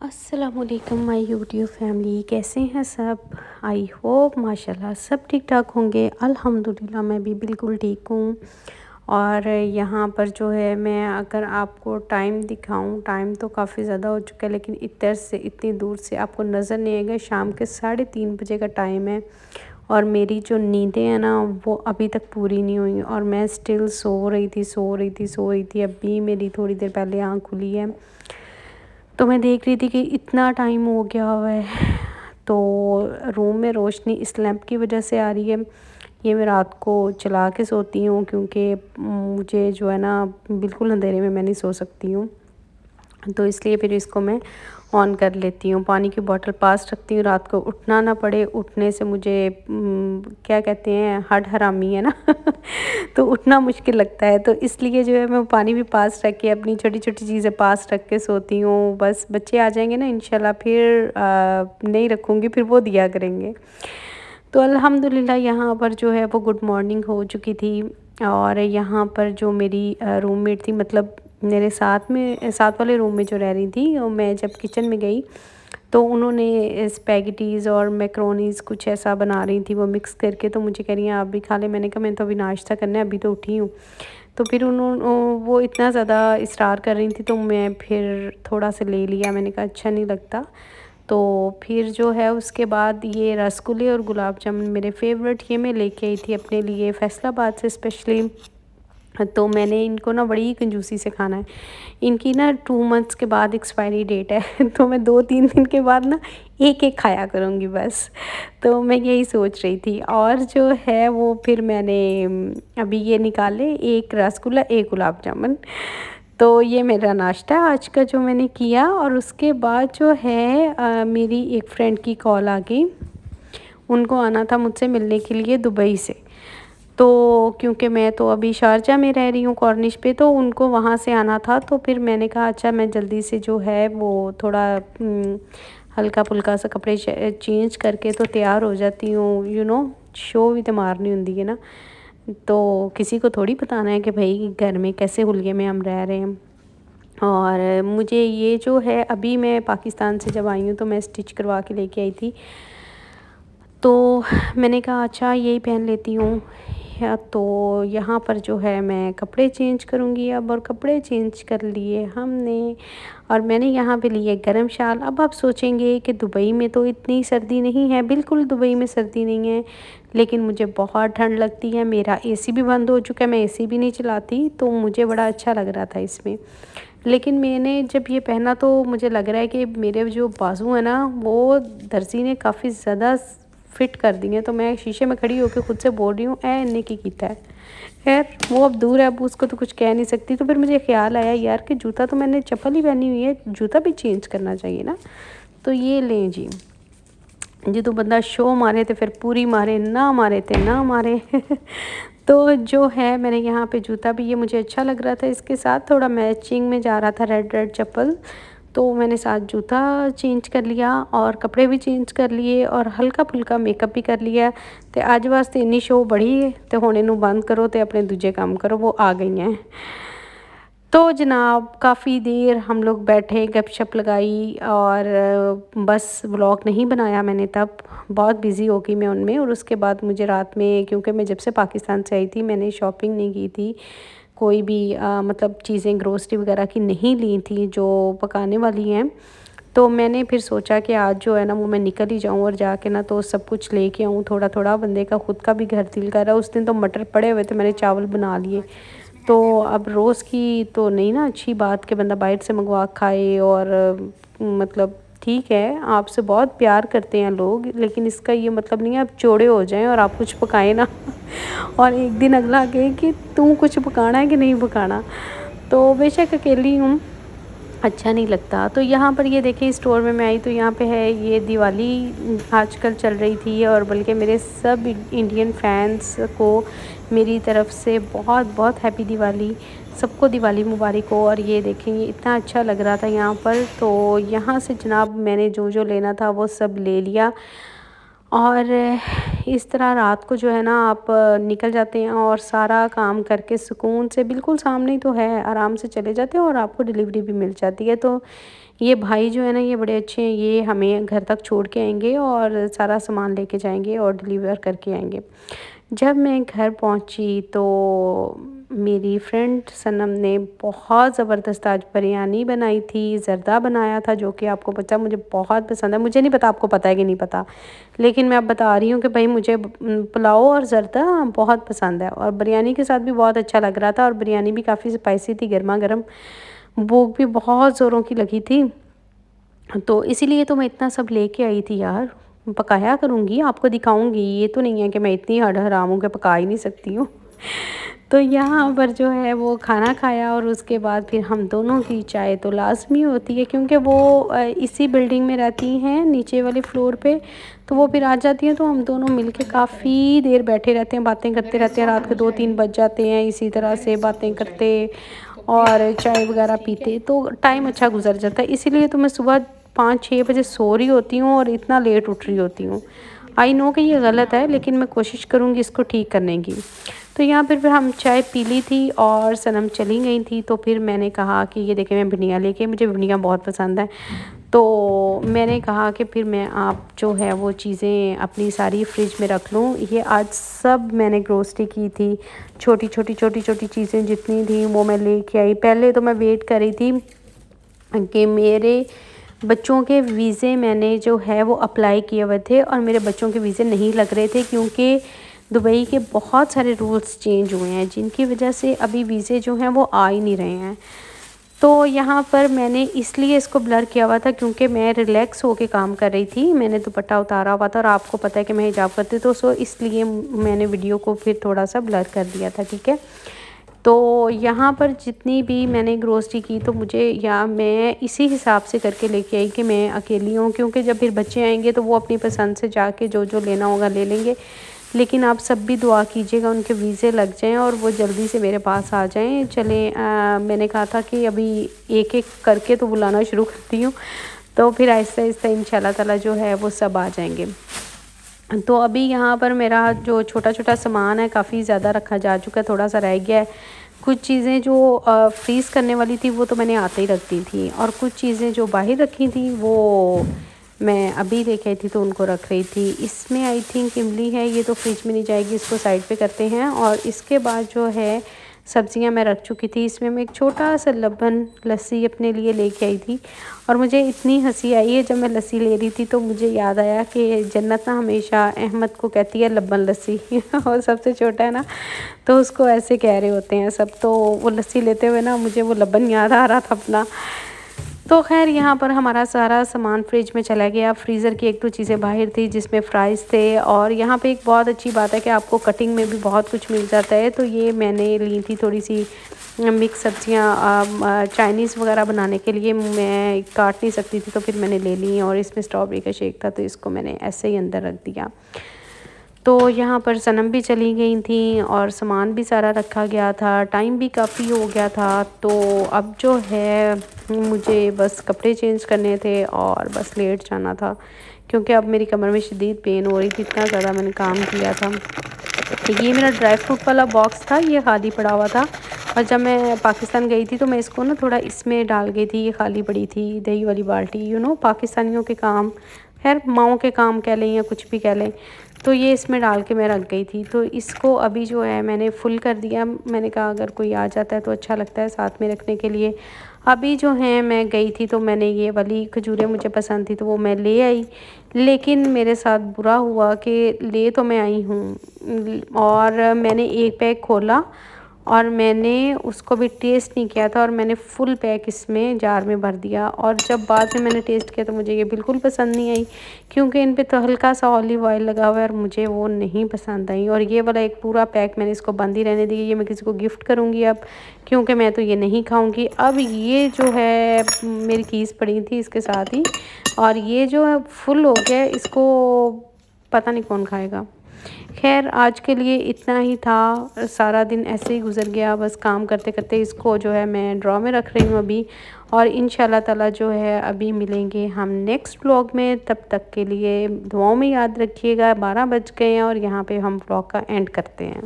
अस्सलामुअलैकुम my YouTube family, कैसे हैं सब। आई होप माशाल्लाह सब ठीक ठाक होंगे। अल्हम्दुलिल्लाह मैं भी बिल्कुल ठीक हूँ। और यहाँ पर जो है मैं अगर आपको टाइम दिखाऊं, टाइम तो काफ़ी ज़्यादा हो चुका है लेकिन इधर से इतनी दूर से आपको नज़र नहीं आएगा। शाम के 3:30 बजे का टाइम है और मेरी जो नींदें हैं ना वो अभी तक पूरी नहीं हुई और मैं स्टिल सो रही थी। अभी मेरी थोड़ी देर पहले आँख खुली है तो मैं देख रही थी कि इतना टाइम हो गया हुआ है। तो रूम में रोशनी इस लैंप की वजह से आ रही है। ये मैं रात को चला के सोती हूँ क्योंकि मुझे जो है ना बिल्कुल अंधेरे में मैं नहीं सो सकती हूँ। तो इसलिए फिर इसको मैं ऑन कर लेती हूँ। पानी की बॉटल पास रखती हूँ, रात को उठना ना पड़े। उठने से मुझे क्या कहते हैं, हड हरामी है ना तो उठना मुश्किल लगता है। तो इसलिए जो है मैं पानी भी पास रख के, अपनी छोटी छोटी चीज़ें पास रख के सोती हूँ। बस बच्चे आ जाएंगे ना इंशाल्लाह फिर नहीं रखूँगी, फिर वो दिया करेंगे। तो अल्हम्दुलिल्लाह यहाँ पर जो है वो गुड मॉर्निंग हो चुकी थी। और यहाँ पर जो मेरी रूममेट थी, मतलब मेरे साथ वाले रूम में जो रह रही थी, और मैं जब किचन में गई तो उन्होंने स्पैगेटीज़ और मैक्रोनीज़ कुछ ऐसा बना रही थी वो मिक्स करके। तो मुझे कह रही हैं आप भी खा लें। मैंने कहा मैंने तो अभी नाश्ता करना है, अभी तो उठी हूँ। तो फिर वो इतना ज़्यादा इसरार कर रही थी तो मैं फिर थोड़ा सा ले लिया। मैंने कहा अच्छा नहीं लगता। तो फिर जो है उसके बाद ये रसगुल्ले और गुलाब जामुन मेरे फेवरेट, ये मैं लेके आई थी अपने लिए फैसलाबाद से स्पेशली। तो मैंने इनको ना बड़ी कंजूसी से खाना है। इनकी ना 2 मंथ्स के बाद एक्सपायरी डेट है तो मैं 2-3 दिन के बाद ना एक एक खाया करूँगी बस। तो मैं यही सोच रही थी। और जो है वो फिर मैंने अभी ये निकाले, एक रसगुल्ला एक गुलाब जामुन। तो ये मेरा नाश्ता आज का जो मैंने किया। और उसके बाद जो है मेरी एक फ्रेंड की कॉल आ गई। उनको आना था मुझसे मिलने के लिए दुबई से। तो क्योंकि मैं तो अभी शारजा में रह रही हूँ कॉर्निश पे, तो उनको वहाँ से आना था। तो फिर मैंने कहा अच्छा मैं जल्दी से जो है वो थोड़ा हल्का फुल्का सा कपड़े चेंज करके तो तैयार हो जाती हूँ। शो भी तो मारनी होती है ना। तो किसी को थोड़ी बताना है कि भाई घर में कैसे हुलिये में हम रह रहे हैं। और मुझे ये जो है अभी मैं पाकिस्तान से जब आई हूँ तो मैं स्टिच करवा के लेके आई थी। तो मैंने कहा अच्छा यही पहन लेती हूँ। या तो यहाँ पर जो है मैं कपड़े चेंज करूँगी अब। और कपड़े चेंज कर लिए हमने और मैंने यहाँ पे लिए गरम शाल। अब आप सोचेंगे कि दुबई में तो इतनी सर्दी नहीं है। बिल्कुल दुबई में सर्दी नहीं है लेकिन मुझे बहुत ठंड लगती है। मेरा एसी भी बंद हो चुका है, मैं एसी भी नहीं चलाती। तो मुझे बड़ा अच्छा लग रहा था इसमें। लेकिन मैंने जब ये पहना तो मुझे लग रहा है कि मेरे जो बाजू है ना वो दर्जी ने काफ़ी ज़्यादा फिट कर दी हैं। तो मैं शीशे में खड़ी होकर खुद से बोल रही हूँ ए इन्ने की कीता है। खैर वो अब दूर है, अब उसको तो कुछ कह नहीं सकती। तो फिर मुझे ख्याल आया यार कि जूता तो मैंने चप्पल ही पहनी हुई है, जूता भी चेंज करना चाहिए ना। तो ये लें जी, जो बंदा शो मारे तो फिर पूरी मारे, ना मारे तो ना मारे तो जो है मैंने यहाँ पे जूता भी, ये मुझे अच्छा लग रहा था, इसके साथ थोड़ा मैचिंग में जा रहा था रेड रेड चप्पल। तो मैंने साथ जूता चेंज कर लिया और कपड़े भी चेंज कर लिए और हल्का फुल्का मेकअप भी कर लिया। तो आज वास्ते इन्नी शो बढ़ी तो हुण इनू बंद करो तो अपने दूजे काम करो। वो आ गई हैं। तो जनाब काफ़ी देर हम लोग बैठे, गपशप लगाई और बस व्लॉग नहीं बनाया मैंने तब, बहुत बिज़ी हो गई मैं उनमें। और उसके बाद मुझे रात में, क्योंकि मैं जब से पाकिस्तान से आई थी मैंने शॉपिंग नहीं की थी कोई भी, मतलब चीज़ें ग्रोसरी वगैरह की नहीं ली थी जो पकाने वाली हैं। तो मैंने फिर सोचा कि आज जो है ना वो मैं निकल ही जाऊँ और जाके ना तो सब कुछ लेके आऊँ थोड़ा थोड़ा। बंदे का खुद का भी घर दिल कर रहा है। उस दिन तो मटर पड़े हुए थे, मैंने चावल बना लिए। तो अब रोज़ की तो नहीं ना अच्छी बात कि बंदा बाहर से मंगवा खाए। और मतलब ठीक है आपसे बहुत प्यार करते हैं लोग, लेकिन इसका ये मतलब नहीं है आप चौड़े हो जाएं और आप कुछ पकाएं ना और एक दिन अगला कहे कि तू कुछ पकाना है कि नहीं पकाना। तो बेशक अकेली हूँ, अच्छा नहीं लगता। तो यहाँ पर ये देखिए स्टोर में मैं आई तो यहाँ पे है ये दिवाली आजकल चल रही थी। और बल्कि मेरे सब इंडियन फैंस को मेरी तरफ से बहुत बहुत हैप्पी दिवाली, सबको दिवाली मुबारक हो। और ये देखें ये इतना अच्छा लग रहा था यहाँ पर। तो यहाँ से जनाब मैंने जो जो लेना था वो सब ले लिया। और इस तरह रात को जो है ना आप निकल जाते हैं और सारा काम करके सुकून से, बिल्कुल सामने ही तो है, आराम से चले जाते हैं और आपको डिलीवरी भी मिल जाती है। तो ये भाई जो है ना ये बड़े अच्छे हैं, ये हमें घर तक छोड़ के आएंगे और सारा सामान लेके जाएंगे और डिलीवर करके आएंगे। जब मैं घर पहुंची तो मेरी फ्रेंड सनम ने बहुत ज़बरदस्त आज बिरयानी बनाई थी, ज़र्दा बनाया था, जो कि आपको पता है मुझे बहुत पसंद है। मुझे नहीं पता आपको पता है कि नहीं पता, लेकिन मैं अब बता रही हूँ कि भाई मुझे पुलाव और ज़र्दा बहुत पसंद है और बिरयानी के साथ भी बहुत अच्छा लग रहा था। और बिरयानी भी काफ़ी स्पाइसी थी, गर्मा गर्म, भूख भी बहुत ज़ोरों की लगी थी, तो इसीलिए तो मैं इतना सब लेके आई थी यार। पकाया करूँगी, आपको दिखाऊँगी, ये तो नहीं है कि मैं इतनी हड हराम हूँ कि पका ही नहीं सकती हूँ। तो यहाँ पर जो है वो खाना खाया और उसके बाद फिर हम दोनों की चाय तो लाज़मी होती है, क्योंकि वो इसी बिल्डिंग में रहती हैं नीचे वाले फ्लोर पे। तो वो फिर आ जाती हैं तो हम दोनों मिलके काफ़ी देर बैठे रहते हैं, बातें करते रहते हैं, रात के 2-3 बज जाते हैं इसी तरह से बातें करते और चाय वगैरह पीते, तो टाइम अच्छा गुजर जाता है। इसीलिए तो मैं सुबह 5-6 बजे सो रही होती हूँ और इतना लेट उठ रही होती हूँ। आई नो कि ये गलत है, लेकिन मैं कोशिश करूँगी इसको ठीक करने की। तो यहाँ फिर हम चाय पी ली थी और सनम चली गई थी, तो फिर मैंने कहा कि ये देखें मैं भिंडियाँ लेके, मुझे भिंडियाँ बहुत पसंद है। तो मैंने कहा कि फिर मैं आप जो है वो चीज़ें अपनी सारी फ्रिज में रख लूँ। ये आज सब मैंने ग्रोसरी की थी, छोटी छोटी चीज़ें जितनी थी वो मैं लेके आई। पहले तो मैं वेट कर रही थी कि मेरे बच्चों के वीज़े मैंने जो है वो अप्लाई किए हुए थे और मेरे बच्चों के वीज़े नहीं लग रहे थे, क्योंकि दुबई के बहुत सारे रूल्स चेंज हुए हैं, जिनकी वजह से अभी वीज़े जो हैं वो आ ही नहीं रहे हैं। तो यहाँ पर मैंने इसलिए इसको ब्लर किया हुआ था क्योंकि मैं रिलैक्स होके काम कर रही थी, मैंने दुपट्टा उतारा हुआ था और आपको पता है कि मैं हिजाब करती, तो सो इसलिए मैंने वीडियो को फिर थोड़ा सा ब्लर कर दिया था, ठीक है। तो यहाँ पर जितनी भी मैंने ग्रोसरी की तो मुझे, या मैं इसी हिसाब से करके लेके आई कि मैं अकेली हूँ, क्योंकि जब फिर बच्चे आएंगे तो वो अपनी पसंद से जाके जो जो लेना होगा ले लेंगे। लेकिन आप सब भी दुआ कीजिएगा उनके वीज़े लग जाएं और वो जल्दी से मेरे पास आ जाएं। चलें, मैंने कहा था कि अभी एक एक करके तो बुलाना शुरू करती हूँ, तो फिर आहिस्ता आहिस्ता इंशाल्लाह ताला जो है वो सब आ जाएंगे। तो अभी यहाँ पर मेरा जो छोटा छोटा सामान है काफ़ी ज़्यादा रखा जा चुका है, थोड़ा सा रह गया है। कुछ चीज़ें जो फ्रीज़ करने वाली थी वो तो मैंने आते ही रख दी थी, और कुछ चीज़ें जो बाहर रखी थी वो मैं अभी लेके आई थी तो उनको रख रही थी। इसमें आई थिंक इमली है, ये तो फ्रिज में नहीं जाएगी, इसको साइड पे करते हैं। और इसके बाद जो है सब्जियां मैं रख चुकी थी। इसमें मैं एक छोटा सा लब्बन लस्सी अपने लिए लेके आई थी, और मुझे इतनी हंसी आई है जब मैं लस्सी ले रही थी तो मुझे याद आया कि जन्नत ना हमेशा अहमद को कहती है लब्बन लस्सी और सबसे छोटा है ना, तो उसको ऐसे कह रहे होते हैं सब। तो वो लस्सी लेते हुए ना मुझे वो लब्बन याद आ रहा था अपना। तो खैर यहाँ पर हमारा सारा सामान फ्रिज में चला गया। फ्रीज़र की एक दो चीज़ें बाहर थी जिसमें फ़्राइज़ थे, और यहाँ पे एक बहुत अच्छी बात है कि आपको कटिंग में भी बहुत कुछ मिल जाता है। तो ये मैंने ली थी थोड़ी सी मिक्स सब्जियाँ चाइनीज़ वगैरह बनाने के लिए, मैं काट नहीं सकती थी तो फिर मैंने ले ली, और इसमें स्ट्रॉबेरी का शेक था तो इसको मैंने ऐसे ही अंदर रख दिया। तो यहाँ पर सनम भी चली गई थी और सामान भी सारा रखा गया था, टाइम भी काफ़ी हो गया था। तो अब जो है मुझे बस कपड़े चेंज करने थे और बस लेट जाना था, क्योंकि अब मेरी कमर में शदीद पेन हो रही थी, इतना ज़्यादा मैंने काम किया था। ये मेरा ड्राई फ्रूट वाला बॉक्स था, ये खाली पड़ा हुआ था, और जब मैं पाकिस्तान गई थी तो मैं इसको ना थोड़ा इसमें डाल गई थी, ये खाली पड़ी थी दही वाली बाल्टी, पाकिस्तानियों के काम, खैर माओं के काम कह लें या कुछ भी कह लें, तो ये इसमें डाल के मैं रख गई थी। तो इसको अभी जो है मैंने फुल कर दिया, मैंने कहा अगर कोई आ जाता है तो अच्छा लगता है साथ में रखने के लिए। अभी जो है मैं गई थी तो मैंने ये वाली खजूरें मुझे पसंद थी तो वो मैं ले आई, लेकिन मेरे साथ बुरा हुआ कि ले तो मैं आई हूँ और मैंने एक पैक खोला और मैंने उसको भी टेस्ट नहीं किया था, और मैंने फुल पैक इसमें जार में भर दिया। और जब बाद में मैंने टेस्ट किया तो मुझे ये बिल्कुल पसंद नहीं आई, क्योंकि इन पे तो हल्का सा ऑलिव ऑयल लगा हुआ है और मुझे वो नहीं पसंद आई। और ये वाला एक पूरा पैक मैंने इसको बंद ही रहने दी, ये मैं किसी को गिफ्ट करूँगी अब, क्योंकि मैं तो ये नहीं खाऊँगी। अब ये जो है मेरी कीज़ पड़ी थी इसके साथ ही, और ये जो है फुल हो गया, इसको पता नहीं कौन खाएगा। खैर आज के लिए इतना ही था, सारा दिन ऐसे ही गुजर गया बस काम करते करते। इसको जो है मैं ड्रॉ में रख रही हूँ अभी, और इंशाल्लाह ताला जो है अभी मिलेंगे हम नेक्स्ट व्लॉग में। तब तक के लिए दुआओं में याद रखिएगा। 12 बज गए हैं और यहाँ पे हम व्लॉग का एंड करते हैं।